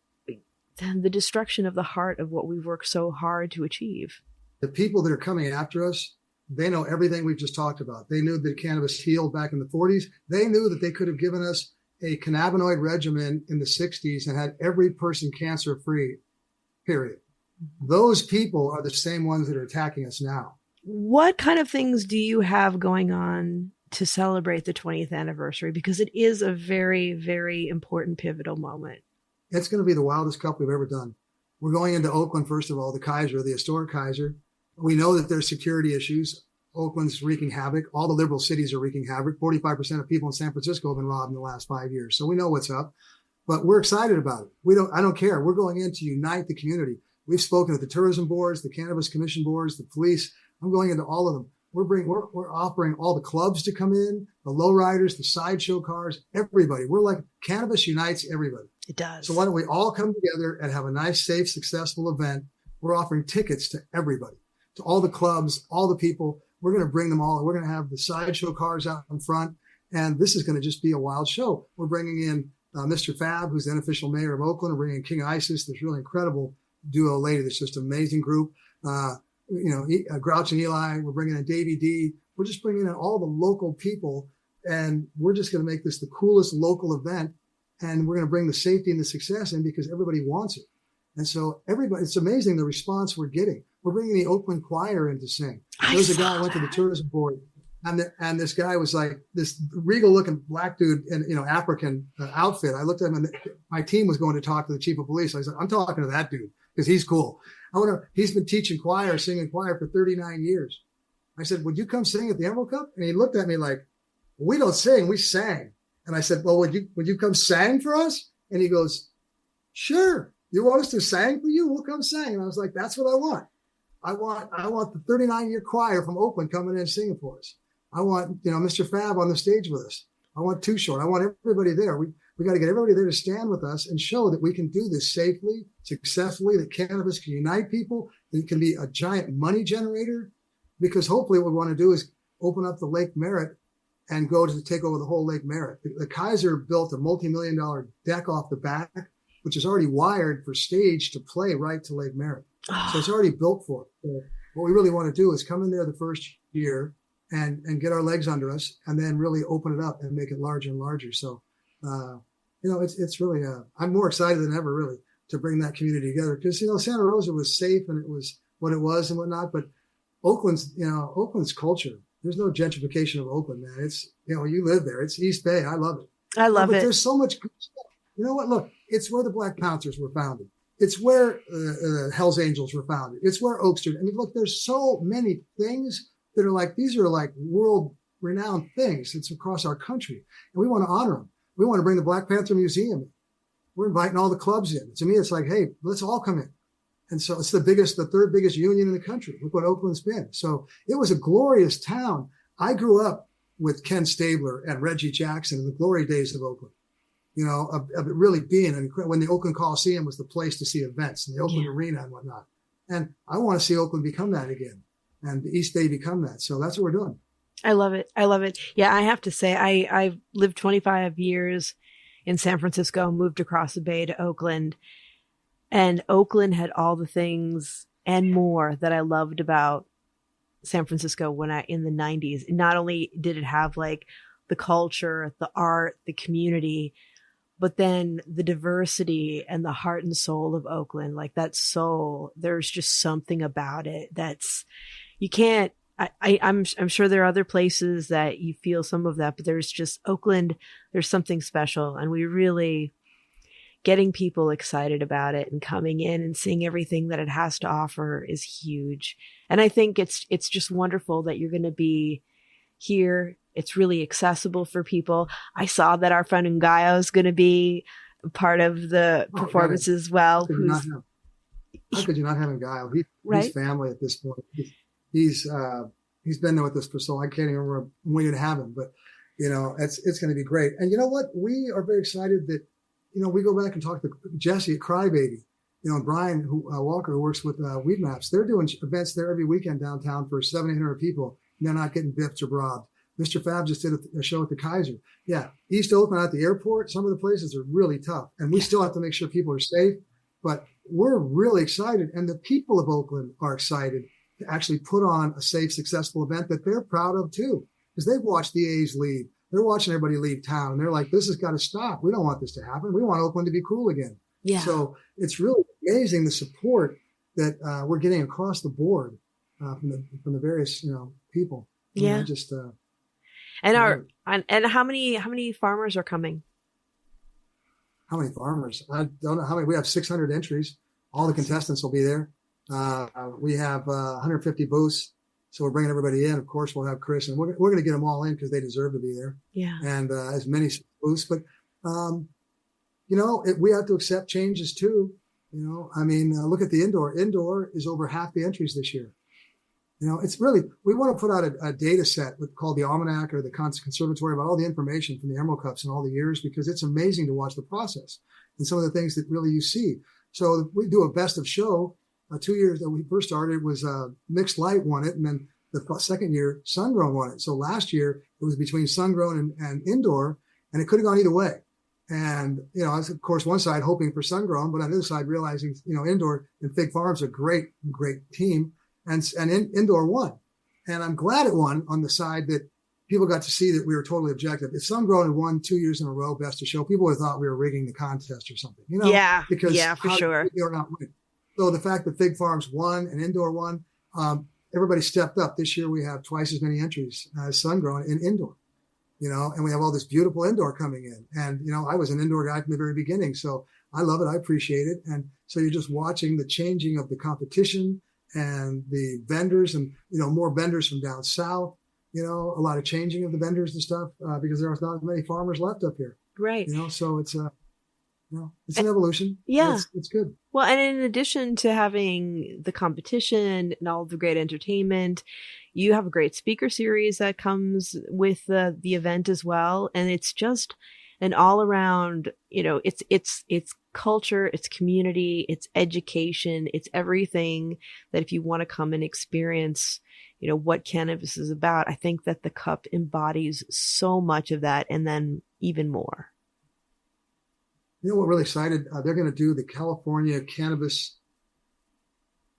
destruction of the heart of what we've worked so hard to achieve.
The people that are coming after us, they know everything we've just talked about. They knew that cannabis healed back in the 40s. They knew that they could have given us a cannabinoid regimen in the 60s and had every person cancer-free, period. Those people are the same ones that are attacking us now.
What kind of things do you have going on to celebrate the 20th anniversary? Because it is a very, very important pivotal moment.
It's going to be the wildest cup we've ever done. We're going into Oakland, first of all, the historic Kaiser. We know that there's security issues. Oakland's wreaking havoc. All the liberal cities are wreaking havoc. 45% of people in San Francisco have been robbed in the last 5 years. So we know what's up, but we're excited about it. I don't care. We're going in to unite the community. We've spoken with the tourism boards, the cannabis commission boards, the police. I'm going into all of them. We're offering all the clubs to come in, the lowriders, the sideshow cars, everybody. We're like, cannabis unites everybody.
It does.
So why don't we all come together and have a nice, safe, successful event? We're offering tickets to everybody, to all the clubs, all the people. We're going to bring them all. We're going to have the sideshow cars out in front. And this is going to just be a wild show. We're bringing in Mr. Fab, who's the unofficial mayor of Oakland. We're bringing in King Isis, this really incredible duo lady. That's just an amazing group. Grouch and Eli. We're bringing in Davey D. We're just bringing in all the local people. And we're just going to make this the coolest local event. And we're going to bring the safety and the success in because everybody wants it. And so it's amazing the response we're getting. We're bringing the Oakland Choir in to sing. There's a guy who went to the tourism board, and this guy was like this regal looking black dude in, African outfit. I looked at him, and my team was going to talk to the chief of police. I said, I'm talking to that dude because he's cool. He's been teaching choir, singing choir for 39 years. I said, would you come sing at the Emerald Cup? And he looked at me like, we don't sing, we sang. And I said, well, would you come sing for us? And he goes, sure. You want us to sing for you? We'll come sing. And I was like, that's what I want. I want the 39-year choir from Oakland coming in and singing for us. I want, Mr. Fab on the stage with us. I want Too Short. I want everybody there. We got to get everybody there to stand with us and show that we can do this safely, successfully, that cannabis can unite people, that it can be a giant money generator, because hopefully what we want to do is open up the Lake Merritt and go to take over the whole Lake Merritt. The Kaiser built a multi-million-dollar deck off the back, which is already wired for stage to play right to Lake Merritt. So it's already built for it. So what we really want to do is come in there the first year and get our legs under us, and then really open it up and make it larger and larger. So, it's really, I'm more excited than ever, really, to bring that community together, because, Santa Rosa was safe and it was what it was and whatnot, but Oakland's culture, there's no gentrification of Oakland, man. It's, you live there. It's East Bay. I love it.
I love it.
There's so much good stuff. You know what? Look, it's where the Black Panthers were founded. It's where Hell's Angels were founded. It's where Oak Street. I mean, look, there's so many things that are like, these are like world renowned things. It's across our country, and we want to honor them. We want to bring the Black Panther Museum in. We're inviting all the clubs in. To me, it's like, hey, let's all come in. And so it's the third biggest union in the country. Look what Oakland's been. So it was a glorious town. I grew up with Ken Stabler and Reggie Jackson in the glory days of Oakland, of it really being, when the Oakland Coliseum was the place to see events, and the Oakland Arena and whatnot. And I want to see Oakland become that again, and the East Bay become that. So that's what we're doing.
I love it. I love it. Yeah, I have to say, I've lived 25 years in San Francisco, moved across the bay to Oakland, and Oakland had all the things and more that I loved about San Francisco in the 90s. Not only did it have like the culture, the art, the community, but then the diversity and the heart and soul of Oakland, like that soul, there's just something about it that's, you can't, I'm sure there are other places that you feel some of that, but there's just Oakland, there's something special. And we really getting people excited about it and coming in and seeing everything that it has to offer is huge. And I think it's just wonderful that you're going to be here. It's really accessible for people. I saw that our friend Ngaio is going to be part of the performance as well.
How could you not have Ngaio? He's family at this point. He's been there with us for so long. I can't even remember when to have him, but it's going to be great. And you know what? We are very excited that, we go back and talk to Jesse at Crybaby, and Brian Walker, who works with Weed Maps. They're doing events there every weekend downtown for 700-800 people. And they're not getting biffed or robbed. Mr. Fab just did a show at the Kaiser. Yeah, East Oakland at the airport, some of the places are really tough. And we still have to make sure people are safe. But we're really excited. And the people of Oakland are excited to actually put on a safe, successful event that they're proud of too. Because they've watched the A's leave. They're watching everybody leave town. And they're like, this has got to stop. We don't want this to happen. We want Oakland to be cool again.
Yeah.
So it's really amazing the support that we're getting across the board from the various, people.
Yeah. And how many farmers are coming?
How many farmers? I don't know how many. We have 600 entries. All the contestants will be there. We have 150 booths. So we're bringing everybody in. Of course, we'll have Chris, and we're going to get them all in because they deserve to be there.
Yeah.
And as many booths, but we have to accept changes too. Look at the indoor. Indoor is over half the entries this year. It's really, we want to put out a data set called the Almanac or the Conservatory about all the information from the Emerald Cups and all the years, because it's amazing to watch the process and some of the things that really you see. So we do a best of show. 2 years that we first started was Mixed Light won it. And then the second year, Sungrown won it. So last year it was between Sungrown and Indoor, and it could have gone either way. And, I was, of course, one side hoping for Sungrown, but on the other side realizing, Indoor and Fig Farms are a great, great team. And Indoor won. And I'm glad it won on the side that people got to see that we were totally objective. If Sungrown had won 2 years in a row, best of show, people would have thought we were rigging the contest or something,
Yeah.
Because
for sure.
They were not winning. So the fact that Fig Farms won and Indoor won, everybody stepped up. This year we have twice as many entries as Sungrown in Indoor, and we have all this beautiful Indoor coming in. And, I was an Indoor guy from the very beginning. So I love it. I appreciate it. And so you're just watching the changing of the competition and the vendors and, more vendors from down south, a lot of changing of the vendors and stuff, because there are not as many farmers left up here.
Right.
So it's, It's an evolution.
Yeah.
It's good.
Well, and in addition to having the competition and all the great entertainment, you have a great speaker series that comes with the event as well. And it's just an all around, it's culture, it's community, it's education, it's everything that if you want to come and experience, what cannabis is about, I think that the cup embodies so much of that and then even more.
What really excited? They're going to do the California Cannabis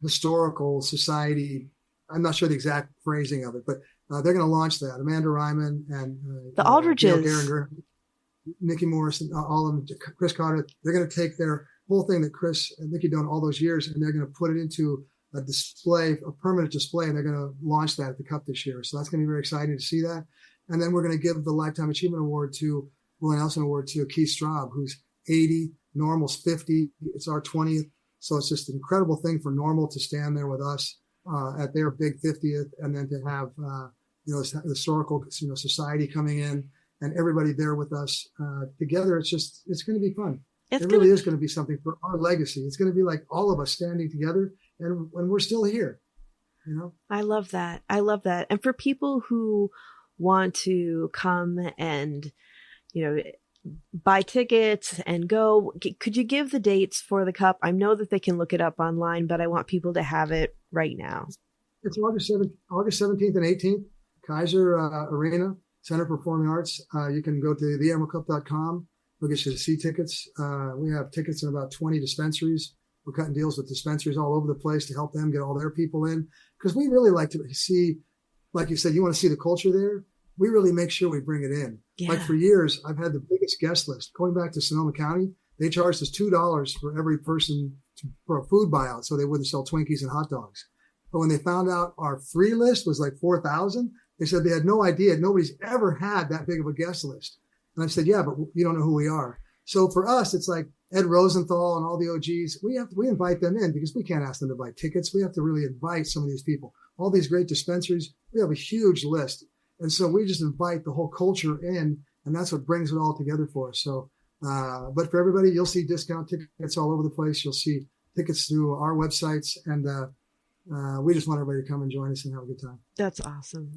Historical Society. I'm not sure the exact phrasing of it, but they're going to launch that. Amanda Ryman and
the Aldridges,
Geringer, Nikki Morrison, all of them, Chris Carter. They're going to take their whole thing that Chris and Nikki done all those years, and they're going to put it into a display, a permanent display, and they're going to launch that at the Cup this year. So that's going to be very exciting to see that. And then we're going to give the Lifetime Achievement Award to Willie Nelson Award to Keith Straub, who's 80, Normal's 50. It's our 20th. So it's just an incredible thing for Normal to stand there with us at their big 50th, and then to have this historical society coming in and everybody there with us together. It's going to be fun. It really is going to be something for our legacy. It's going to be like all of us standing together, and when we're still here,
I love that. And for people who want to come and buy tickets and go, could you give the dates for the Cup? I know that they can look it up online, but I want people to have it right now.
It's August 17th and 18th, Kaiser Arena, Center for Performing Arts. You can go to theemeraldcup.com. We'll get you to see tickets. We have tickets in about 20 dispensaries. We're cutting deals with dispensaries all over the place to help them get all their people in, because we really like to see, like you said, you want to see the culture there. We really make sure we bring it in.
Yeah.
Like for years, I've had the biggest guest list. Going back to Sonoma County, they charged us $2 for every person for a food buyout, so they wouldn't sell Twinkies and hot dogs. But when they found out our free list was like 4,000, they said they had no idea. Nobody's ever had that big of a guest list. And I said, yeah, but you don't know who we are. So for us, it's like Ed Rosenthal and all the OGs. We invite them in because we can't ask them to buy tickets. We have to really invite some of these people. All these great dispensaries, we have a huge list. And so we just invite the whole culture in, and that's what brings it all together for us. So, but for everybody, you'll see discount tickets all over the place. You'll see tickets through our websites, and we just want everybody to come and join us and have a good time.
That's awesome.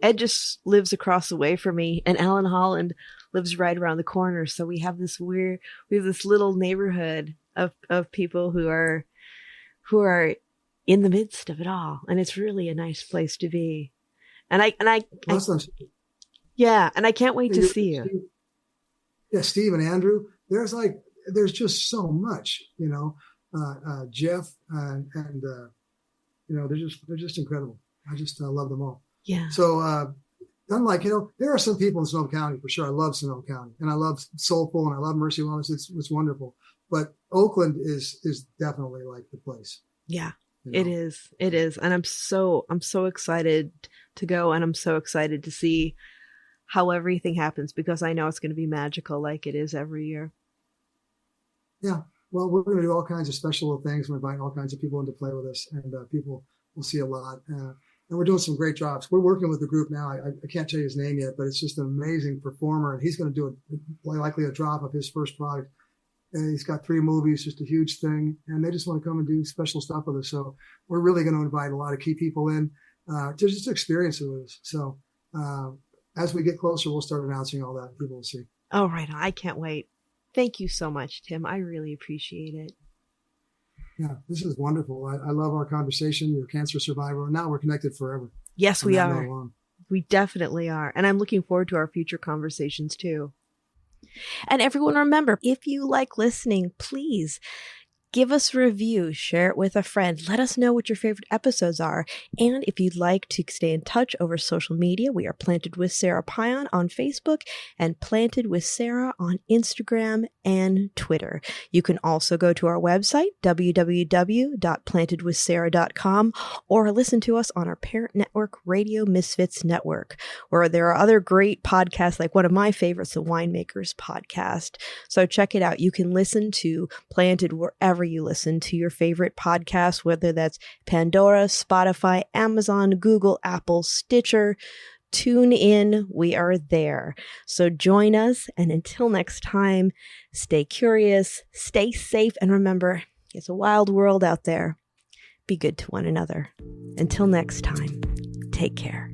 Ed just lives across the way from me, and Alan Holland lives right around the corner. So we have this little neighborhood of people who are in the midst of it all, and it's really a nice place to be. And I can't wait to see you.
Steve and Andrew, there's just so much, Jeff and they're just incredible. I just love them all.
Yeah.
So, unlike, there are some people in Sonoma County for sure. I love Sonoma County, and I love Soulful, and I love Mercy Wellness. It's wonderful. But Oakland is definitely like the place.
Yeah. It is. And I'm so excited to go, and I'm so excited to see how everything happens, because I know it's going to be magical like it is every year.
Yeah. Well, we're going to do all kinds of special things. We're inviting all kinds of people in to play with us, and people will see a lot. And we're doing some great drops. We're working with a group now. I can't tell you his name yet, but it's just an amazing performer, and he's going to do likely a drop of his first product. And he's got 3 movies, just a huge thing. And they just want to come and do special stuff with us. So we're really going to invite a lot of key people in to just experience it with us. So as we get closer, we'll start announcing all that. People will see.
Oh, right on. I can't wait. Thank you so much, Tim. I really appreciate it.
Yeah, this is wonderful. I love our conversation. You're a cancer survivor. And now we're connected forever.
Yes, we are. We definitely are. And I'm looking forward to our future conversations too. And everyone, remember, if you like listening, please give us a review, share it with a friend. Let us know what your favorite episodes are. And if you'd like to stay in touch over social media, we are Planted with Sara Pion on Facebook and Planted with Sara on Instagram and Twitter. You can also go to our website, www.plantedwithsara.com, or listen to us on our parent network, Radio Misfits Network, where there are other great podcasts, like one of my favorites, the Winemakers Podcast. So check it out. You can listen to Planted wherever you listen to your favorite podcast, whether that's Pandora, Spotify, Amazon, Google, Apple, Stitcher, tune in. We are there. So join us. And until next time, stay curious, stay safe, and remember, it's a wild world out there. Be good to one another. Until next time, take care.